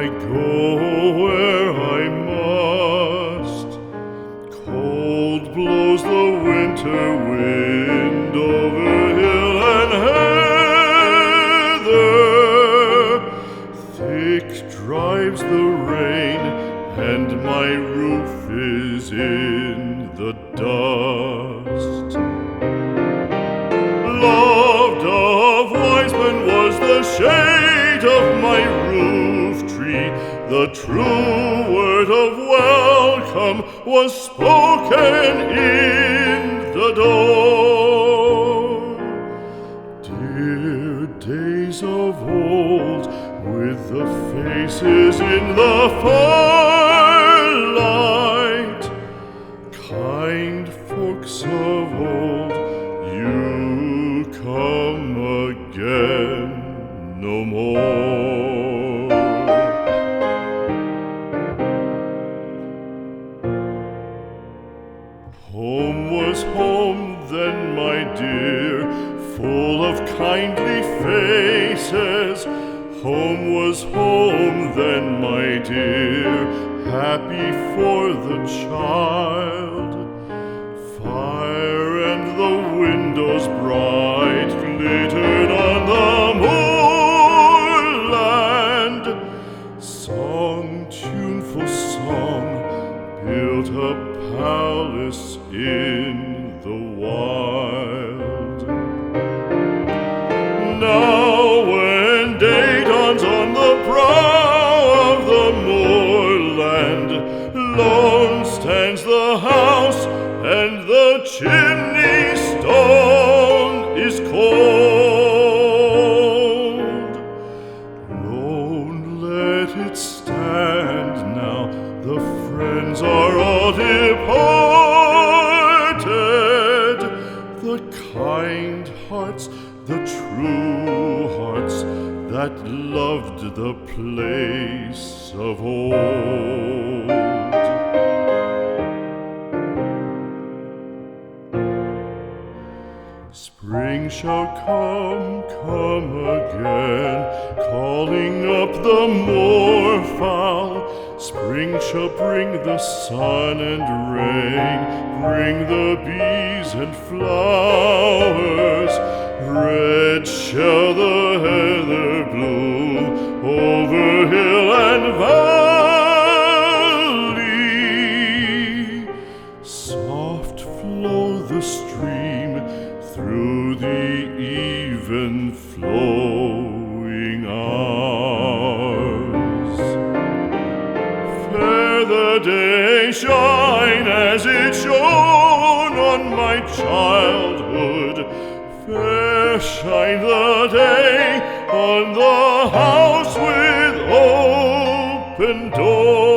go where I must. Cold blows the winter wind over hill and heather. Thick drives the rain, and my roof is in the dust. Loved of wise men was the shade of my roof tree. The true word of welcome was spoken in the door. Dear days of old, with the faces in the firelight, kind folks of old, you come again no more. Home was home then, my dear, full of kindly faces. Home was home then, my dear, happy for the child. Fire and the windows bright glittered on the moorland. Song, tuneful song, built a palace in the wild. Now when day dawns on the brow of the moorland, lone stands the house, and the chimney stone is cold. Lone, let it stand now, the friends are all departed. The kind hearts, the true hearts, that loved the place of old. Spring shall come again, calling up the moorfowl. Spring shall bring the sun and rain, bring the bees and flowers. Red shall the heather bloom over hill and valley. Soft flow the stream through the even flowing hours. Fair the day shine as it shone on my childhood. Fair shine the day on the house with open door.